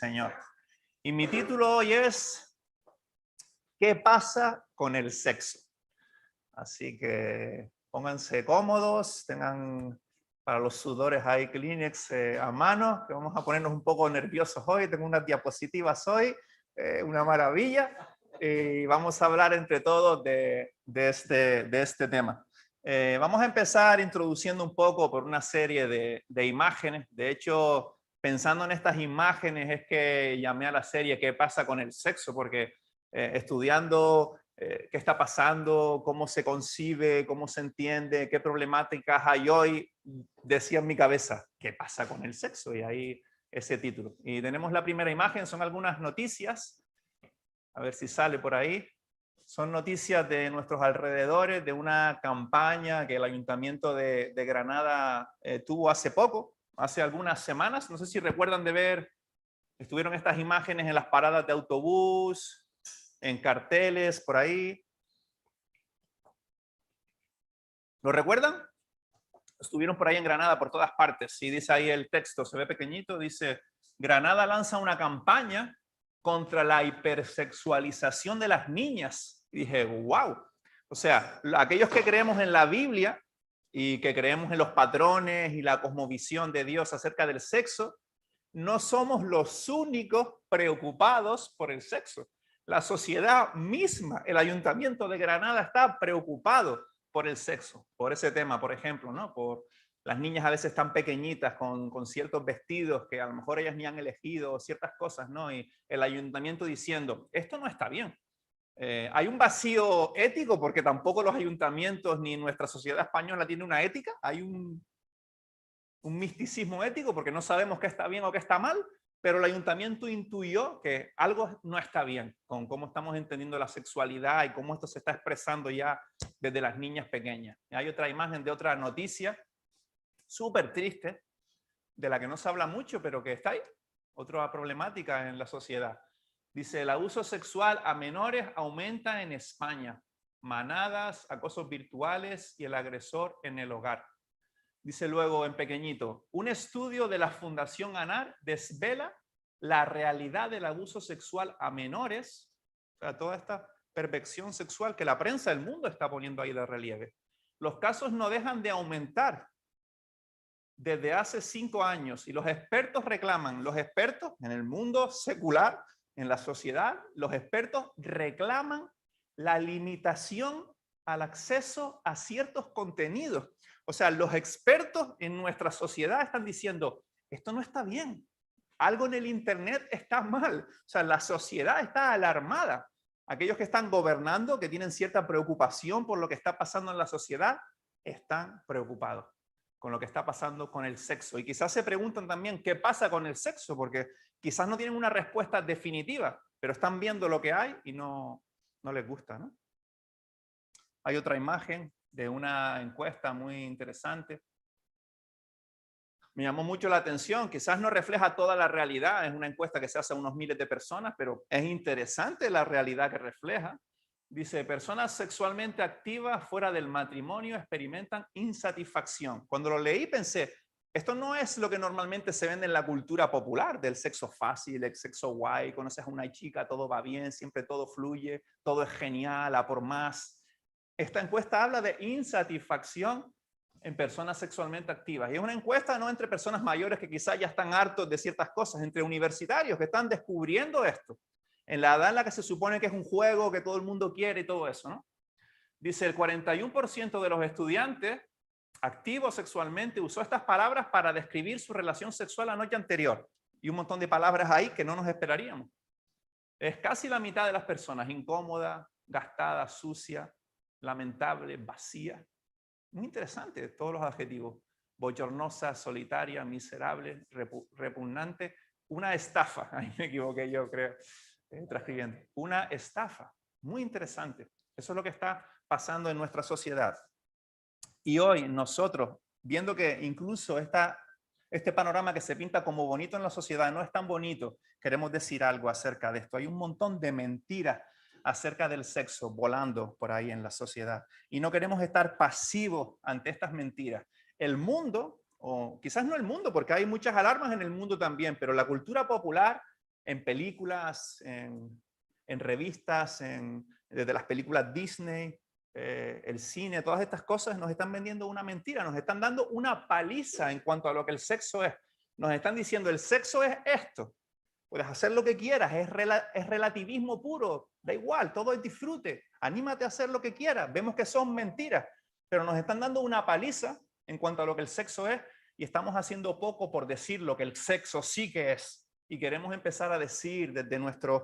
Señor. Y mi título hoy es ¿qué pasa con el sexo? Así que pónganse cómodos, tengan para los sudores ahí Kleenex a mano, que vamos a ponernos un poco nerviosos hoy. Tengo unas diapositivas hoy, una maravilla. Y vamos a hablar entre todos de este tema. Vamos a empezar introduciendo un poco por una serie de imágenes. De hecho, pensando en estas imágenes es que llamé a la serie ¿Qué pasa con el sexo? Porque estudiando qué está pasando, cómo se concibe, cómo se entiende, qué problemáticas hay hoy, decía en mi cabeza, ¿qué pasa con el sexo? Y ahí ese título. Y tenemos la primera imagen, son algunas noticias, a ver si sale por ahí. Son noticias de nuestros alrededores, de una campaña que el Ayuntamiento de Granada tuvo hace poco, hace algunas semanas. No sé si recuerdan de ver, estuvieron estas imágenes en las paradas de autobús, en carteles, por ahí. ¿Lo recuerdan? Estuvieron por ahí en Granada, por todas partes. Sí, dice ahí el texto, se ve pequeñito, dice, Granada lanza una campaña contra la hipersexualización de las niñas. Y dije, wow. O sea, aquellos que creemos en la Biblia y que creemos en los patrones y la cosmovisión de Dios acerca del sexo, no somos los únicos preocupados por el sexo. La sociedad misma, el Ayuntamiento de Granada está preocupado por el sexo, por ese tema, por ejemplo, ¿no? Por las niñas a veces tan pequeñitas con ciertos vestidos que a lo mejor ellas ni han elegido, ciertas cosas, ¿no? Y el ayuntamiento diciendo, esto no está bien. Hay un vacío ético porque tampoco los ayuntamientos ni nuestra sociedad española tiene una ética, hay un misticismo ético porque no sabemos qué está bien o qué está mal, pero el ayuntamiento intuyó que algo no está bien con cómo estamos entendiendo la sexualidad y cómo esto se está expresando ya desde las niñas pequeñas. Hay otra imagen de otra noticia súper triste, de la que no se habla mucho, pero que está ahí, otra problemática en la sociedad. Dice, el abuso sexual a menores aumenta en España, manadas, acosos virtuales y el agresor en el hogar. Dice luego en pequeñito, un estudio de la Fundación ANAR desvela la realidad del abuso sexual a menores, o sea, toda esta perversión sexual que la prensa del mundo está poniendo ahí de relieve. Los casos no dejan de aumentar desde hace 5 años y los expertos reclaman, los expertos en el mundo secular, en la sociedad, los expertos reclaman la limitación al acceso a ciertos contenidos. O sea, los expertos en nuestra sociedad están diciendo, esto no está bien, algo en el Internet está mal. O sea, la sociedad está alarmada. Aquellos que están gobernando, que tienen cierta preocupación por lo que está pasando en la sociedad, están preocupados con lo que está pasando con el sexo. Y quizás se preguntan también qué pasa con el sexo, porque quizás no tienen una respuesta definitiva, pero están viendo lo que hay y no les gusta, ¿no? Hay otra imagen de una encuesta muy interesante. Me llamó mucho la atención, quizás no refleja toda la realidad, es una encuesta que se hace a unos miles de personas, pero es interesante la realidad que refleja. Dice, personas sexualmente activas fuera del matrimonio experimentan insatisfacción. Cuando lo leí pensé, esto no es lo que normalmente se vende en la cultura popular, del sexo fácil, el sexo guay, conoces a una chica, todo va bien, siempre todo fluye, todo es genial, a por más. Esta encuesta habla de insatisfacción en personas sexualmente activas. Y es una encuesta no entre personas mayores que quizás ya están hartos de ciertas cosas, entre universitarios que están descubriendo esto, en la edad en la que se supone que es un juego que todo el mundo quiere y todo eso, ¿no? Dice, el 41% de los estudiantes activos sexualmente usó estas palabras para describir su relación sexual la noche anterior. Y un montón de palabras ahí que no nos esperaríamos. Es casi la mitad de las personas, incómoda, gastada, sucia, lamentable, vacía. Muy interesante todos los adjetivos. Bochornosa, solitaria, miserable, repugnante. Una estafa. Ahí me equivoqué yo, creo, transcribiendo. Una estafa. Muy interesante. Eso es lo que está pasando en nuestra sociedad. Y hoy nosotros, viendo que incluso este panorama que se pinta como bonito en la sociedad no es tan bonito, queremos decir algo acerca de esto. Hay un montón de mentiras acerca del sexo volando por ahí en la sociedad y no queremos estar pasivos ante estas mentiras. El mundo, o quizás no el mundo, porque hay muchas alarmas en el mundo también, pero la cultura popular en películas, en revistas, desde las películas Disney, el cine, todas estas cosas nos están vendiendo una mentira, nos están dando una paliza en cuanto a lo que el sexo es. Nos están diciendo el sexo es esto, puedes hacer lo que quieras, es relativismo puro, da igual, todo es disfrute, anímate a hacer lo que quieras. Vemos que son mentiras, pero nos están dando una paliza en cuanto a lo que el sexo es y estamos haciendo poco por decir lo que el sexo sí que es. Y queremos empezar a decir desde nuestros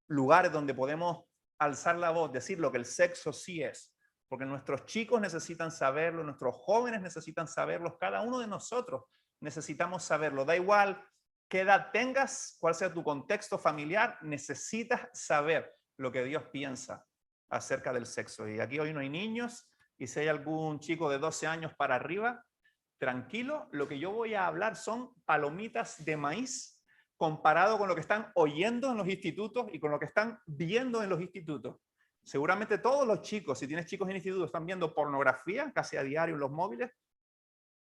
lugares donde podemos alzar la voz, decir lo que el sexo sí es. Porque nuestros chicos necesitan saberlo, nuestros jóvenes necesitan saberlo, cada uno de nosotros necesitamos saberlo. Da igual qué edad tengas, cuál sea tu contexto familiar, necesitas saber lo que Dios piensa acerca del sexo. Y aquí hoy no hay niños, y si hay algún chico de 12 años para arriba, tranquilo, lo que yo voy a hablar son palomitas de maíz comparado con lo que están oyendo en los institutos y con lo que están viendo en los institutos. Seguramente todos los chicos, si tienes chicos en institutos, están viendo pornografía casi a diario en los móviles,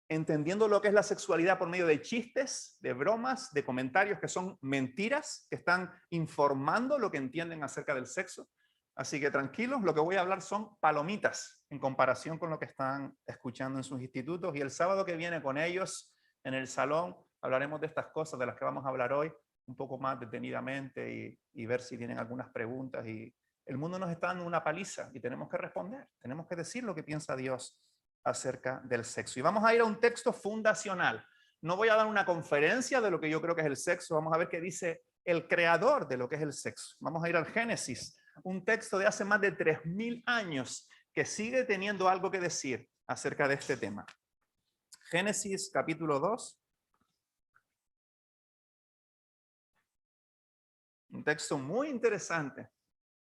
entendiendo lo que es la sexualidad por medio de chistes, de bromas, de comentarios que son mentiras, que están informando lo que entienden acerca del sexo. Así que tranquilos, lo que voy a hablar son palomitas en comparación con lo que están escuchando en sus institutos. Y el sábado que viene con ellos en el salón hablaremos de estas cosas de las que vamos a hablar hoy un poco más detenidamente y ver si tienen algunas preguntas. Y el mundo nos está dando una paliza y tenemos que responder, tenemos que decir lo que piensa Dios acerca del sexo. Y vamos a ir a un texto fundacional. No voy a dar una conferencia de lo que yo creo que es el sexo, vamos a ver qué dice el creador de lo que es el sexo. Vamos a ir al Génesis, un texto de hace más de 3000 años que sigue teniendo algo que decir acerca de este tema. Génesis capítulo 2. Un texto muy interesante.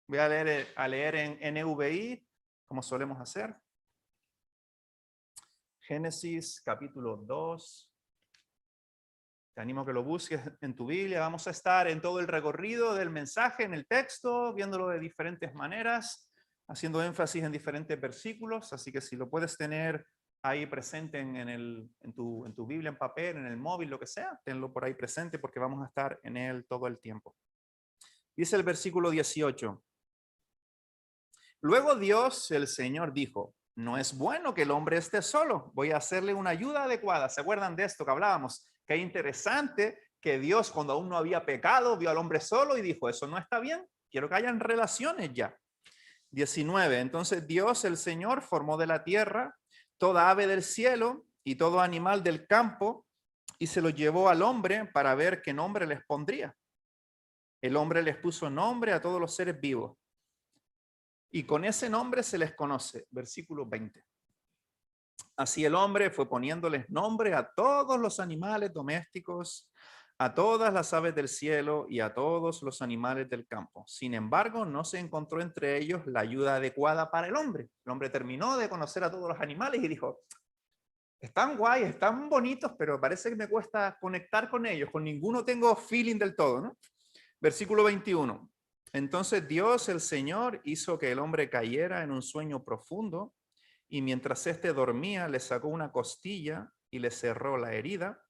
Voy a leer en NVI, como solemos hacer. Génesis capítulo 2. Te animo a que lo busques en tu Biblia. Vamos a estar en todo el recorrido del mensaje, en el texto, viéndolo de diferentes maneras, haciendo énfasis en diferentes versículos. Así que si lo puedes tener ahí presente en tu Biblia, en papel, en el móvil, lo que sea, tenlo por ahí presente porque vamos a estar en él todo el tiempo. Dice el versículo 18. Luego Dios, el Señor, dijo: no es bueno que el hombre esté solo, voy a hacerle una ayuda adecuada. ¿Se acuerdan de esto que hablábamos? Que es interesante que Dios, cuando aún no había pecado, vio al hombre solo y dijo: eso no está bien, quiero que hayan relaciones ya. 19. Entonces Dios, el Señor, formó de la tierra toda ave del cielo y todo animal del campo y se lo llevó al hombre para ver qué nombre les pondría. El hombre les puso nombre a todos los seres vivos. Y con ese nombre se les conoce. Versículo 20. Así el hombre fue poniéndoles nombre a todos los animales domésticos, a todas las aves del cielo y a todos los animales del campo. Sin embargo, no se encontró entre ellos la ayuda adecuada para el hombre. El hombre terminó de conocer a todos los animales y dijo: están guay, están bonitos, pero parece que me cuesta conectar con ellos. Con ninguno tengo feeling del todo, ¿no? Versículo 21. Entonces Dios, el Señor, hizo que el hombre cayera en un sueño profundo y mientras éste dormía le sacó una costilla y le cerró la herida.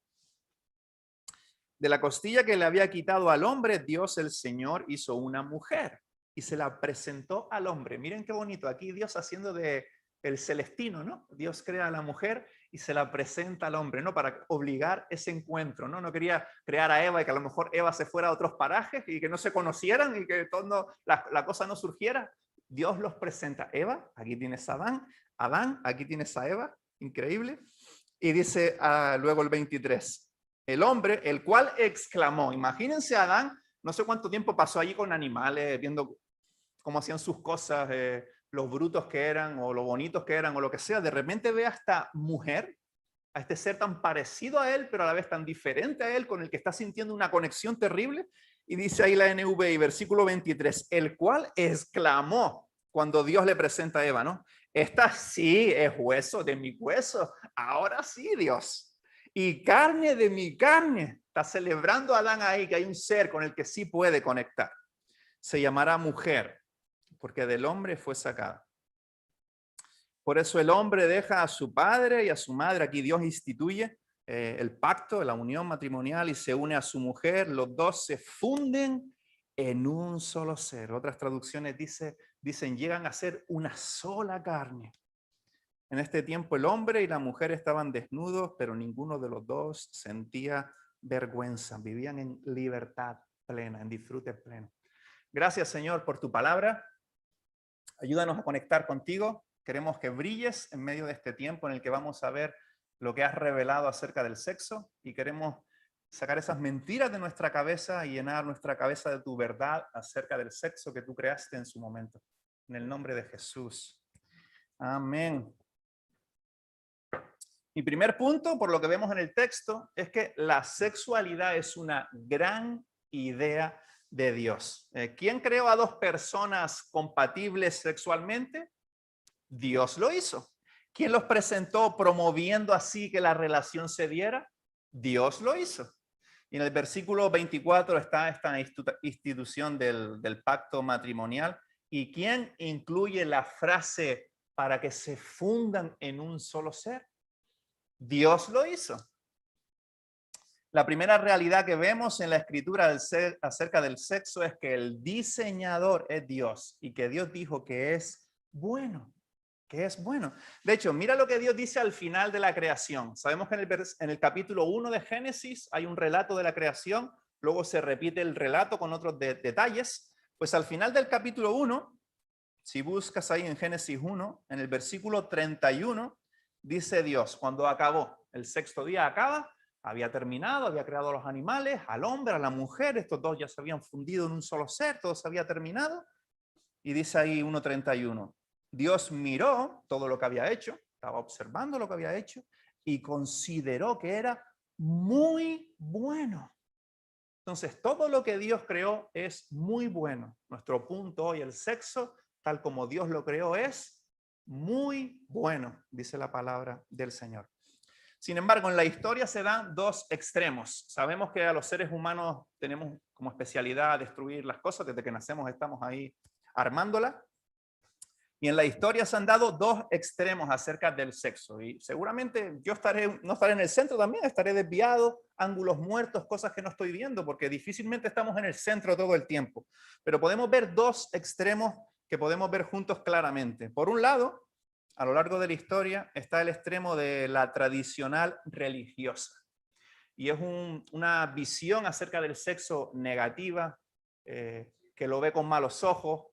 De la costilla que le había quitado al hombre, Dios, el Señor, hizo una mujer y se la presentó al hombre. Miren qué bonito, aquí Dios haciendo de el celestino, ¿no? Dios crea a la mujer y se la presenta al hombre, ¿no? Para obligar ese encuentro, ¿no? No quería crear a Eva y que a lo mejor Eva se fuera a otros parajes y que no se conocieran y que todo la cosa no surgiera. Dios los presenta. Eva, aquí tienes a Adán. Adán, aquí tienes a Eva. Increíble. Y dice luego el 23. El hombre, el cual exclamó. Imagínense a Adán, no sé cuánto tiempo pasó allí con animales, viendo cómo hacían sus cosas, los brutos que eran o lo bonitos que eran o lo que sea. De repente ve a esta mujer, a este ser tan parecido a él, pero a la vez tan diferente a él, con el que está sintiendo una conexión terrible. Y dice ahí la NVI, versículo 23, el cual exclamó cuando Dios le presenta a Eva, ¿no? Esta sí es hueso de mi hueso, ahora sí, Dios. Y carne de mi carne. Está celebrando a Adán ahí que hay un ser con el que sí puede conectar. Se llamará mujer, porque del hombre fue sacada. Por eso el hombre deja a su padre y a su madre. Aquí Dios instituye el pacto, la unión matrimonial y se une a su mujer, los dos se funden en un solo ser. Otras traducciones dicen llegan a ser una sola carne. En este tiempo el hombre y la mujer estaban desnudos, pero ninguno de los dos sentía vergüenza. Vivían en libertad plena, en disfrute pleno. Gracias, Señor, por tu palabra. Ayúdanos a conectar contigo. Queremos que brilles en medio de este tiempo en el que vamos a ver lo que has revelado acerca del sexo y queremos sacar esas mentiras de nuestra cabeza y llenar nuestra cabeza de tu verdad acerca del sexo que tú creaste en su momento. En el nombre de Jesús. Amén. Mi primer punto, por lo que vemos en el texto, es que la sexualidad es una gran idea de Dios. ¿Quién creó a dos personas compatibles sexualmente? Dios lo hizo. ¿Quién los presentó promoviendo así que la relación se diera? Dios lo hizo. Y en el versículo 24 está esta institución del pacto matrimonial. ¿Y quién incluye la frase para que se fundan en un solo ser? Dios lo hizo. La primera realidad que vemos en la escritura acerca del sexo es que el diseñador es Dios y que Dios dijo que es bueno. Que es bueno. De hecho, mira lo que Dios dice al final de la creación. Sabemos que en el capítulo 1 de Génesis hay un relato de la creación, luego se repite el relato con otros detalles. Pues al final del capítulo 1, si buscas ahí en Génesis 1, en el versículo 31, dice Dios, cuando acabó, el sexto día acaba, había terminado, había creado a los animales, al hombre, a la mujer, estos dos ya se habían fundido en un solo ser, todo se había terminado. Y dice ahí 1:31. Dios miró todo lo que había hecho, estaba observando lo que había hecho y consideró que era muy bueno. Entonces, todo lo que Dios creó es muy bueno. Nuestro punto hoy, el sexo, tal como Dios lo creó, es muy bueno, dice la palabra del Señor. Sin embargo, en la historia se dan dos extremos. Sabemos que a los seres humanos tenemos como especialidad destruir las cosas. Desde que nacemos estamos ahí armándolas. Y en la historia se han dado dos extremos acerca del sexo. Y seguramente yo no estaré en el centro también, estaré desviado, ángulos muertos, cosas que no estoy viendo, porque difícilmente estamos en el centro todo el tiempo. Pero podemos ver dos extremos que podemos ver juntos claramente. Por un lado, a lo largo de la historia, está el extremo de la tradicional religiosa. Y es una visión acerca del sexo negativa, que lo ve con malos ojos,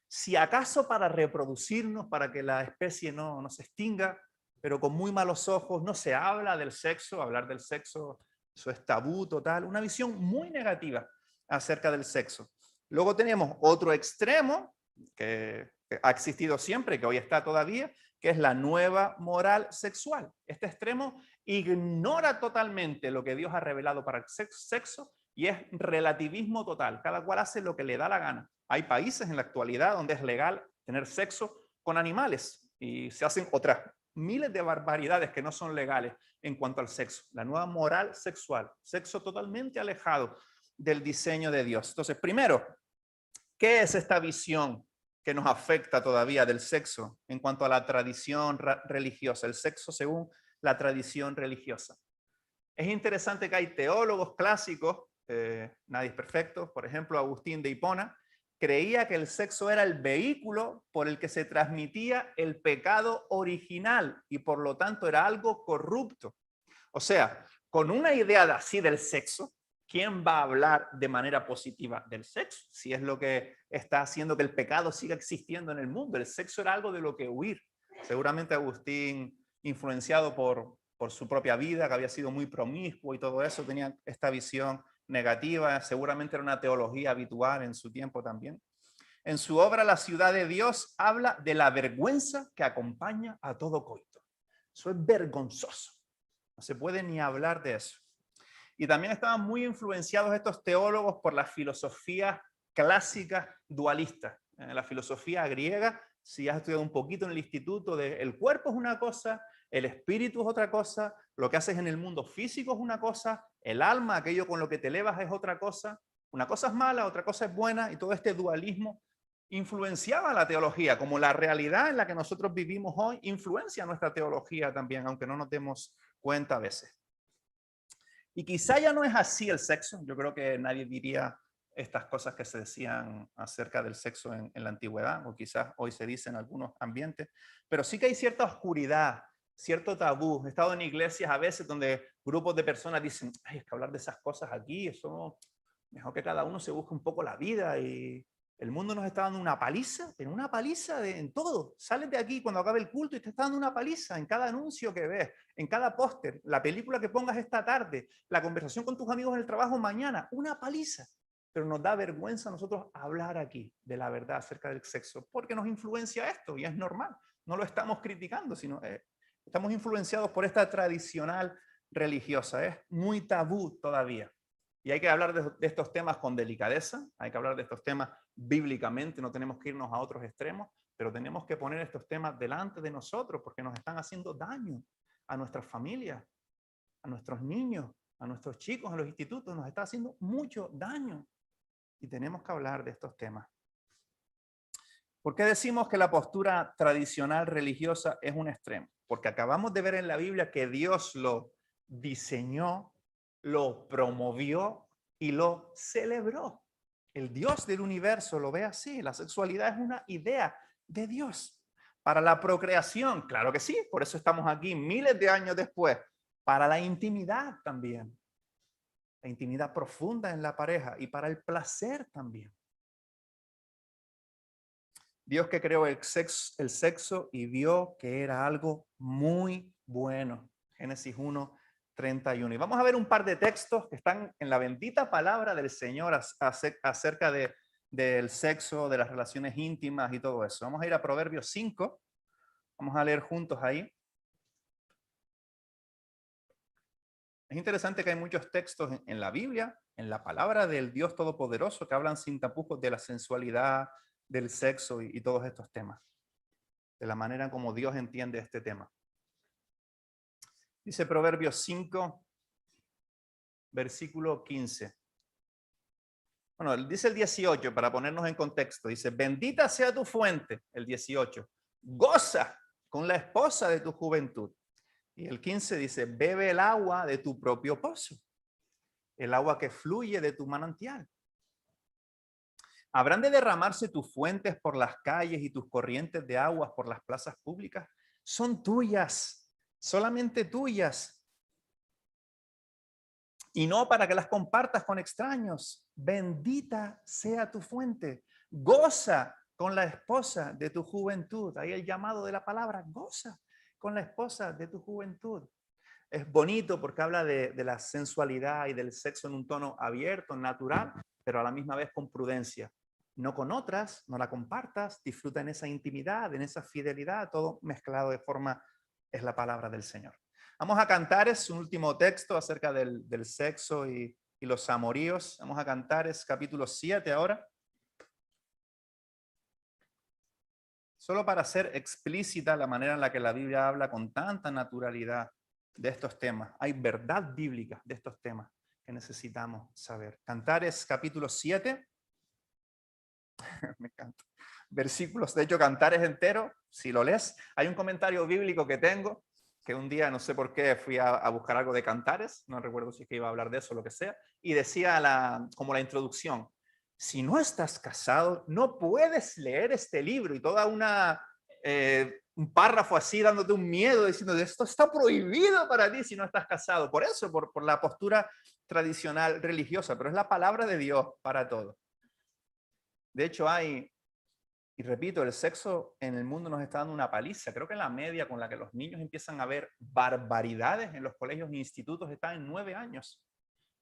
si acaso para reproducirnos, para que la especie no se extinga, pero con muy malos ojos, no se habla del sexo, hablar del sexo, eso es tabú total, una visión muy negativa acerca del sexo. Luego tenemos otro extremo que ha existido siempre, que hoy está todavía, que es la nueva moral sexual. Este extremo ignora totalmente lo que Dios ha revelado para el sexo y es relativismo total. Cada cual hace lo que le da la gana. Hay países en la actualidad donde es legal tener sexo con animales y se hacen otras miles de barbaridades que no son legales en cuanto al sexo. La nueva moral sexual, sexo totalmente alejado del diseño de Dios. Entonces, primero, ¿qué es esta visión que nos afecta todavía del sexo en cuanto a la tradición religiosa? El sexo según la tradición religiosa. Es interesante que hay teólogos clásicos, nadie es perfecto, por ejemplo, Agustín de Hipona, creía que el sexo era el vehículo por el que se transmitía el pecado original y por lo tanto era algo corrupto. O sea, con una idea así del sexo, ¿quién va a hablar de manera positiva del sexo? Si es lo que está haciendo que el pecado siga existiendo en el mundo. El sexo era algo de lo que huir. Seguramente Agustín, influenciado por su propia vida, que había sido muy promiscuo y todo eso, tenía esta visión negativa, seguramente era una teología habitual en su tiempo también. En su obra La ciudad de Dios habla de la vergüenza que acompaña a todo coito. Eso es vergonzoso, no se puede ni hablar de eso. Y también estaban muy influenciados estos teólogos por las filosofías clásicas dualistas. En la filosofía griega, si has estudiado un poquito en el instituto, el cuerpo es una cosa, el espíritu es otra cosa, lo que haces en el mundo físico es una cosa, el alma, aquello con lo que te elevas es otra cosa, una cosa es mala, otra cosa es buena, y todo este dualismo influenciaba la teología, como la realidad en la que nosotros vivimos hoy influencia nuestra teología también, aunque no nos demos cuenta a veces. Y quizá ya no es así el sexo. Yo creo que nadie diría estas cosas que se decían acerca del sexo en la antigüedad, o quizás hoy se dice en algunos ambientes, pero sí que hay cierta oscuridad, cierto tabú. He estado en iglesias a veces donde grupos de personas dicen, ay, es que hablar de esas cosas aquí, eso mejor que cada uno se busque un poco la vida, y el mundo nos está dando una paliza, pero una paliza en todo. Sales de aquí cuando acabe el culto y te está dando una paliza en cada anuncio que ves, en cada póster, la película que pongas esta tarde, la conversación con tus amigos en el trabajo mañana, una paliza. Pero nos da vergüenza a nosotros hablar aquí de la verdad acerca del sexo, porque nos influencia esto y es normal. No lo estamos criticando, sino estamos influenciados por esta tradicional religiosa. Es muy tabú todavía. Y hay que hablar de estos temas con delicadeza, hay que hablar de estos temas bíblicamente, no tenemos que irnos a otros extremos, pero tenemos que poner estos temas delante de nosotros porque nos están haciendo daño a nuestras familias, a nuestros niños, a nuestros chicos, a los institutos, nos está haciendo mucho daño. Y tenemos que hablar de estos temas. ¿Por qué decimos que la postura tradicional religiosa es un extremo? Porque acabamos de ver en la Biblia que Dios lo diseñó, lo promovió y lo celebró. El Dios del universo lo ve así. La sexualidad es una idea de Dios. Para la procreación, claro que sí, por eso estamos aquí miles de años después. Para la intimidad también. La intimidad profunda en la pareja y para el placer también. Dios que creó el sexo y vio que era algo muy bueno. Génesis 1:31. Y vamos a ver un par de textos que están en la bendita palabra del Señor acerca del sexo, de las relaciones íntimas y todo eso. Vamos a ir a Proverbios 5. Vamos a leer juntos ahí. Es interesante que hay muchos textos en la Biblia, en la palabra del Dios Todopoderoso, que hablan sin tapujos de la sensualidad, del sexo y todos estos temas, de la manera como Dios entiende este tema. Dice Proverbios 5, versículo 15. Bueno, dice el 18 para ponernos en contexto. Dice, bendita sea tu fuente, el 18. Goza con la esposa de tu juventud. Y el 15 dice, bebe el agua de tu propio pozo, el agua que fluye de tu manantial. ¿Habrán de derramarse tus fuentes por las calles y tus corrientes de aguas por las plazas públicas? Son tuyas, solamente tuyas. Y no para que las compartas con extraños. Bendita sea tu fuente. Goza con la esposa de tu juventud. Ahí el llamado de la palabra, goza con la esposa de tu juventud. Es bonito porque habla de la sensualidad y del sexo en un tono abierto, natural, pero a la misma vez con prudencia. No con otras, no la compartas, disfruta en esa intimidad, en esa fidelidad, todo mezclado de forma, es la palabra del Señor. Vamos a Cantares, un último texto acerca del sexo y los amoríos. Vamos a Cantares, capítulo 7 ahora. Solo para hacer explícita la manera en la que la Biblia habla con tanta naturalidad de estos temas. Hay verdad bíblica de estos temas que necesitamos saber. Cantares, capítulo 7. Me encanta. Versículos, de hecho, Cantares entero, si lo lees. Hay un comentario bíblico que tengo, que un día, no sé por qué, fui a buscar algo de Cantares, no recuerdo si es que iba a hablar de eso o lo que sea, y decía como la introducción, si no estás casado, no puedes leer este libro, y toda un párrafo así dándote un miedo, diciendo, esto está prohibido para ti si no estás casado. Por eso, por la postura tradicional religiosa, pero es la palabra de Dios para todo. De hecho, y repito, el sexo en el mundo nos está dando una paliza. Creo que la media con la que los niños empiezan a ver barbaridades en los colegios e institutos está en 9 años.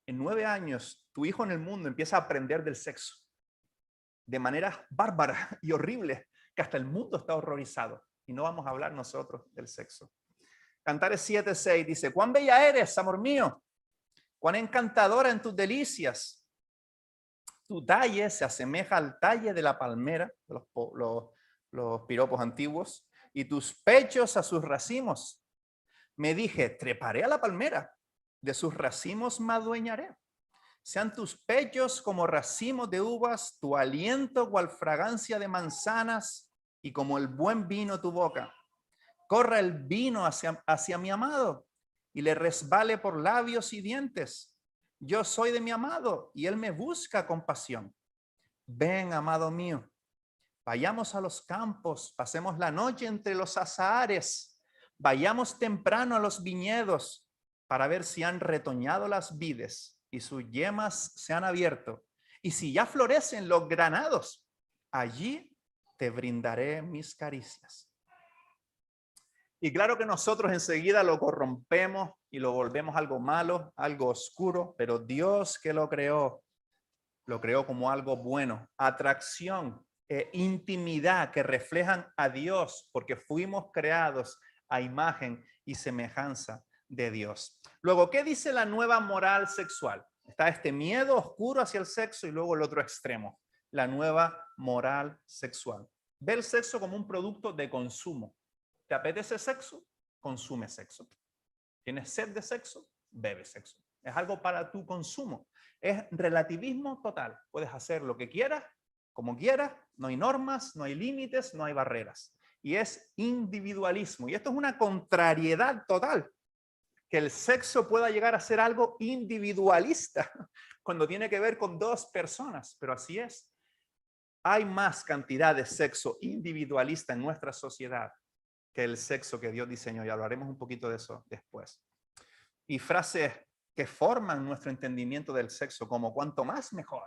En 9 años, tu hijo en el mundo empieza a aprender del sexo de maneras bárbaras y horribles, que hasta el mundo está horrorizado. Y no vamos a hablar nosotros del sexo. Cantares 7:6 dice, cuán bella eres, amor mío, cuán encantadora en tus delicias. Tu talle se asemeja al talle de la palmera, los piropos antiguos, y tus pechos a sus racimos. Me dije, treparé a la palmera, de sus racimos me adueñaré. Sean tus pechos como racimos de uvas, tu aliento cual fragancia de manzanas, y como el buen vino tu boca. Corra el vino hacia mi amado, y le resbale por labios y dientes. Yo soy de mi amado y él me busca con pasión. Ven, amado mío, vayamos a los campos, pasemos la noche entre los azahares, vayamos temprano a los viñedos para ver si han retoñado las vides y sus yemas se han abierto. Y si ya florecen los granados, allí te brindaré mis caricias. Y claro que nosotros enseguida lo corrompemos y lo volvemos algo malo, algo oscuro, pero Dios que lo creó como algo bueno, atracción, intimidad que reflejan a Dios, porque fuimos creados a imagen y semejanza de Dios. Luego, ¿qué dice la nueva moral sexual? Está este miedo oscuro hacia el sexo y luego el otro extremo, la nueva moral sexual. Ve el sexo como un producto de consumo. ¿Te apetece sexo? Consume sexo. ¿Tienes sed de sexo? Bebe sexo. Es algo para tu consumo. Es relativismo total. Puedes hacer lo que quieras, como quieras. No hay normas, no hay límites, no hay barreras. Y es individualismo. Y esto es una contrariedad total. Que el sexo pueda llegar a ser algo individualista cuando tiene que ver con dos personas. Pero así es. Hay más cantidad de sexo individualista en nuestra sociedad que el sexo que Dios diseñó. Y hablaremos un poquito de eso después. Y frases que forman nuestro entendimiento del sexo, como cuanto más mejor,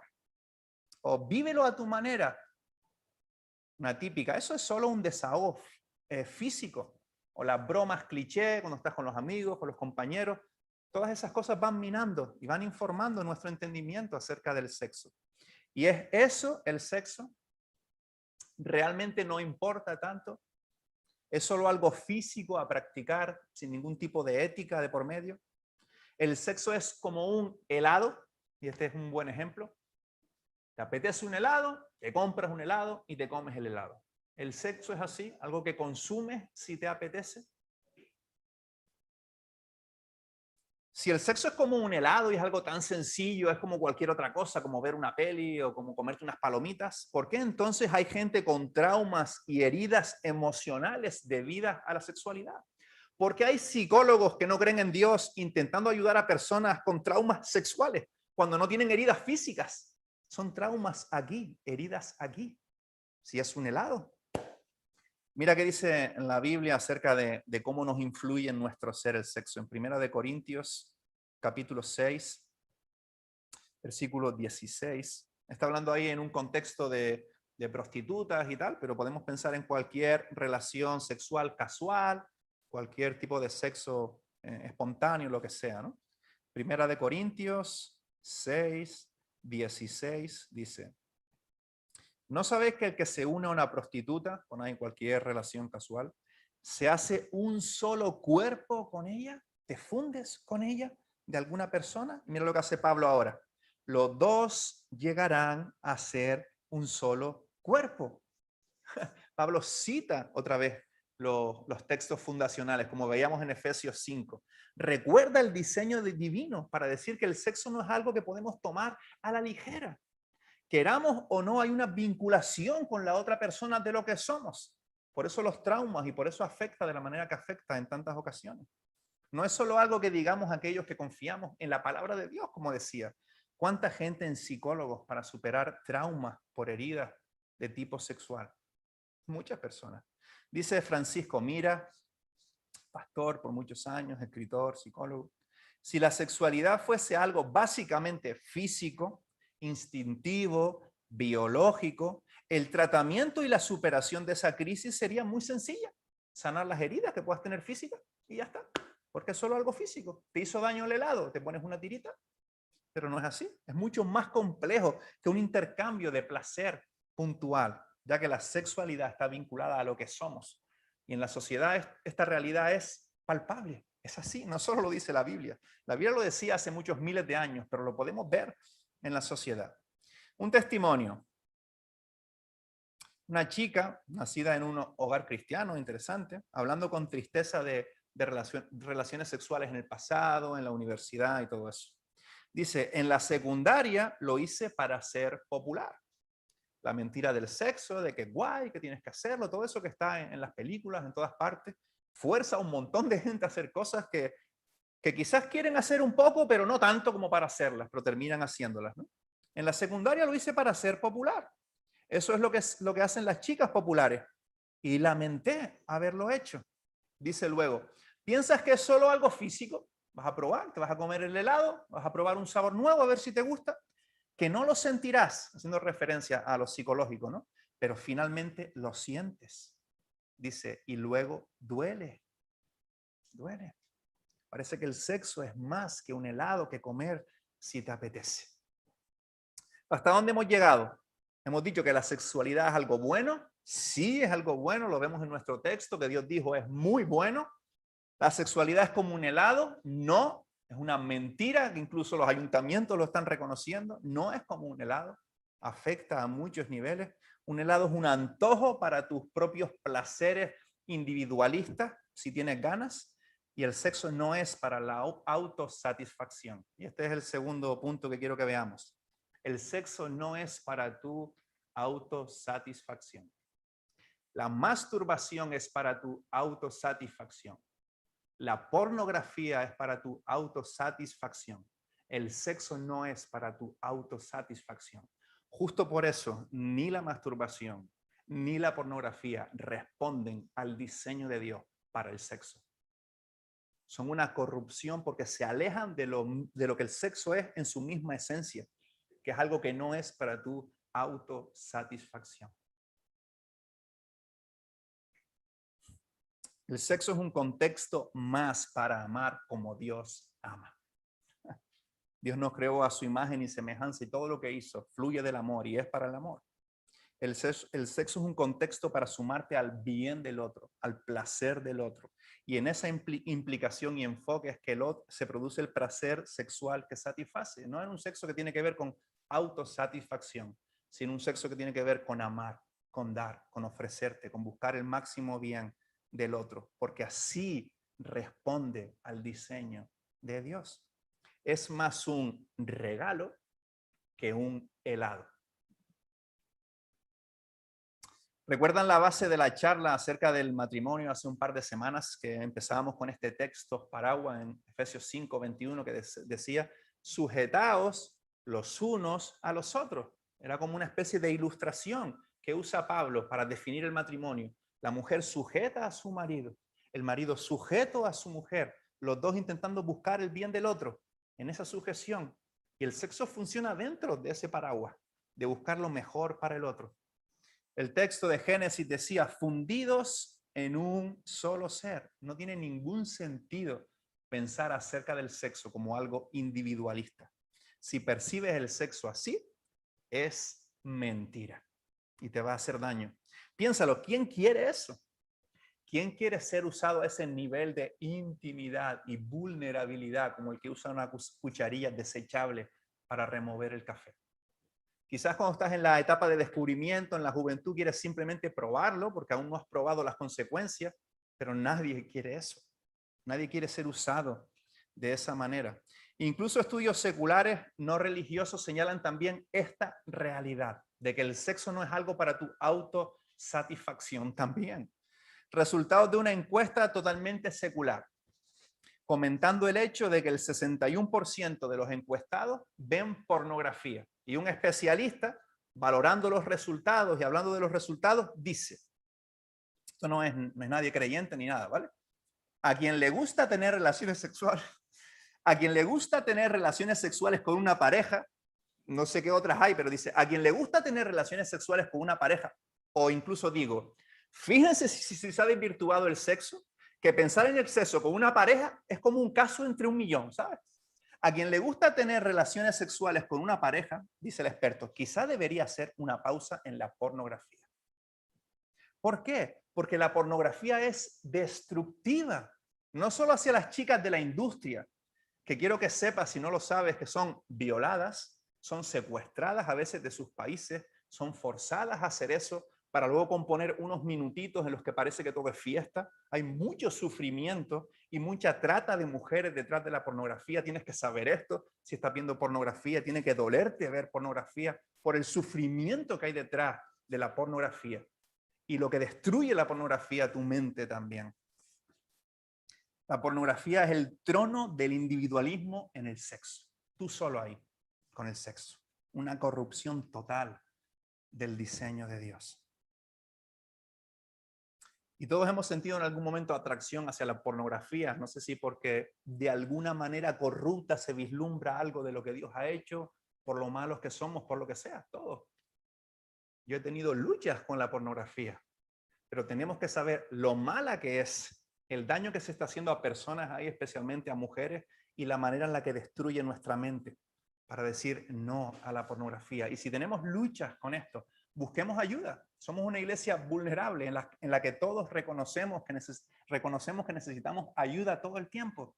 o vívelo a tu manera. Una típica, eso es solo un desahogo físico, o las bromas cliché cuando estás con los amigos, con los compañeros. Todas esas cosas van minando y van informando nuestro entendimiento acerca del sexo. Y es eso, el sexo, realmente no importa tanto. Es solo algo físico a practicar sin ningún tipo de ética de por medio. El sexo es como un helado, y este es un buen ejemplo. Te apetece un helado, te compras un helado y te comes el helado. El sexo es así, algo que consumes si te apetece. Si el sexo es como un helado y es algo tan sencillo, es como cualquier otra cosa, como ver una peli o como comerte unas palomitas, ¿por qué entonces hay gente con traumas y heridas emocionales debidas a la sexualidad? Porque hay psicólogos que no creen en Dios intentando ayudar a personas con traumas sexuales cuando no tienen heridas físicas. Son traumas aquí, heridas aquí. Si es un helado. Mira qué dice en la Biblia acerca de cómo nos influye en nuestro ser el sexo. En 1 Corintios, capítulo 6, versículo 16. Está hablando ahí en un contexto de prostitutas y tal, pero podemos pensar en cualquier relación sexual casual, cualquier tipo de sexo espontáneo, lo que sea, ¿no? 1 Corintios 6, 16 dice: ¿no sabéis que el que se une a una prostituta, con cualquier relación casual, se hace un solo cuerpo con ella? ¿Te fundes con ella de alguna persona? Mira lo que hace Pablo ahora. Los dos llegarán a ser un solo cuerpo. Pablo cita otra vez los textos fundacionales, como veíamos en Efesios 5. Recuerda el diseño divino para decir que el sexo no es algo que podemos tomar a la ligera. Queramos o no, hay una vinculación con la otra persona de lo que somos. Por eso los traumas y por eso afecta de la manera que afecta en tantas ocasiones. No es solo algo que digamos aquellos que confiamos en la palabra de Dios, como decía. ¿Cuánta gente en psicólogos para superar traumas por heridas de tipo sexual? Muchas personas. Dice Francisco Mira, pastor por muchos años, escritor, psicólogo. Si la sexualidad fuese algo básicamente físico, instintivo, biológico, el tratamiento y la superación de esa crisis sería muy sencilla. Sanar las heridas que puedas tener físicas y ya está. Porque es solo algo físico. Te hizo daño el helado, te pones una tirita. Pero no es así. Es mucho más complejo que un intercambio de placer puntual, ya que la sexualidad está vinculada a lo que somos. Y en la sociedad esta realidad es palpable. Es así, no solo lo dice la Biblia. La Biblia lo decía hace muchos miles de años, pero lo podemos ver en la sociedad. Un testimonio. Una chica nacida en un hogar cristiano, interesante, hablando con tristeza de relaciones sexuales en el pasado, en la universidad y todo eso. Dice, en la secundaria lo hice para ser popular. La mentira del sexo, de que es guay, que tienes que hacerlo, todo eso que está en las películas, en todas partes, fuerza a un montón de gente a hacer cosas que que quizás quieren hacer un poco, pero no tanto como para hacerlas, pero terminan haciéndolas, ¿no? En la secundaria lo hice para ser popular. Eso es lo que hacen las chicas populares. Y lamenté haberlo hecho. Dice luego, ¿piensas que es solo algo físico? Vas a probar, te vas a comer el helado, vas a probar un sabor nuevo a ver si te gusta, que no lo sentirás, haciendo referencia a lo psicológico, ¿no? Pero finalmente lo sientes. Dice, y luego duele. Duele. Parece que el sexo es más que un helado que comer si te apetece. ¿Hasta dónde hemos llegado? Hemos dicho que la sexualidad es algo bueno. Sí, es algo bueno. Lo vemos en nuestro texto que Dios dijo es muy bueno. La sexualidad es como un helado. No, es una mentira que incluso los ayuntamientos lo están reconociendo. No es como un helado. Afecta a muchos niveles. Un helado es un antojo para tus propios placeres individualistas, si tienes ganas. Y el sexo no es para la autosatisfacción. Y este es el segundo punto que quiero que veamos. El sexo no es para tu autosatisfacción. La masturbación es para tu autosatisfacción. La pornografía es para tu autosatisfacción. El sexo no es para tu autosatisfacción. Justo por eso, ni la masturbación ni la pornografía responden al diseño de Dios para el sexo. Son una corrupción porque se alejan de lo que el sexo es en su misma esencia, que es algo que no es para tu autosatisfacción. El sexo es un contexto más para amar como Dios ama. Dios nos creó a su imagen y semejanza y todo lo que hizo fluye del amor y es para el amor. El sexo es un contexto para sumarte al bien del otro, al placer del otro. Y en esa implicación y enfoque es que se produce el placer sexual que satisface. No es un sexo que tiene que ver con autosatisfacción, sino un sexo que tiene que ver con amar, con dar, con ofrecerte, con buscar el máximo bien del otro, porque así responde al diseño de Dios. Es más un regalo que un helado. ¿Recuerdan la base de la charla acerca del matrimonio hace un par de semanas que empezábamos con este texto paraguas en Efesios 5:21 que decía, sujetaos los unos a los otros? Era como una especie de ilustración que usa Pablo para definir el matrimonio. La mujer sujeta a su marido, el marido sujeto a su mujer, los dos intentando buscar el bien del otro en esa sujeción. Y el sexo funciona dentro de ese paraguas, de buscar lo mejor para el otro. El texto de Génesis decía, fundidos en un solo ser. No tiene ningún sentido pensar acerca del sexo como algo individualista. Si percibes el sexo así, es mentira y te va a hacer daño. Piénsalo, ¿quién quiere eso? ¿Quién quiere ser usado a ese nivel de intimidad y vulnerabilidad como el que usa una cucharilla desechable para remover el café? Quizás cuando estás en la etapa de descubrimiento, en la juventud, quieres simplemente probarlo porque aún no has probado las consecuencias, pero nadie quiere eso. Nadie quiere ser usado de esa manera. Incluso estudios seculares no religiosos señalan también esta realidad de que el sexo no es algo para tu autosatisfacción también. Resultados de una encuesta totalmente secular, comentando el hecho de que el 61% de los encuestados ven pornografía. Y un especialista, valorando los resultados y hablando de los resultados, dice, esto no es nadie creyente ni nada, ¿vale? A quien le gusta tener relaciones sexuales, a quien le gusta tener relaciones sexuales con una pareja, no sé qué otras hay, pero dice, a quien le gusta tener relaciones sexuales con una pareja, o incluso digo, fíjense si se ha desvirtuado el sexo, que pensar en exceso con una pareja es como un caso entre 1.000.000, ¿sabes? A quien le gusta tener relaciones sexuales con una pareja, dice el experto, quizá debería hacer una pausa en la pornografía. ¿Por qué? Porque la pornografía es destructiva, no solo hacia las chicas de la industria, que quiero que sepas, si no lo sabes, que son violadas, son secuestradas a veces de sus países, son forzadas a hacer eso para luego componer unos minutitos en los que parece que todo es fiesta. Hay mucho sufrimiento y mucha trata de mujeres detrás de la pornografía. Tienes que saber esto. Si estás viendo pornografía, tiene que dolerte ver pornografía por el sufrimiento que hay detrás de la pornografía y lo que destruye la pornografía, tu mente también. La pornografía es el trono del individualismo en el sexo. Tú solo ahí, con el sexo. Una corrupción total del diseño de Dios. Y todos hemos sentido en algún momento atracción hacia la pornografía. No sé si porque de alguna manera corrupta se vislumbra algo de lo que Dios ha hecho, por lo malos que somos, por lo que sea, todo. Yo he tenido luchas con la pornografía, pero tenemos que saber lo mala que es, el daño que se está haciendo a personas ahí, especialmente a mujeres, y la manera en la que destruye nuestra mente para decir no a la pornografía. Y si tenemos luchas con esto, busquemos ayuda. Somos una iglesia vulnerable en la que todos reconocemos que necesitamos ayuda todo el tiempo,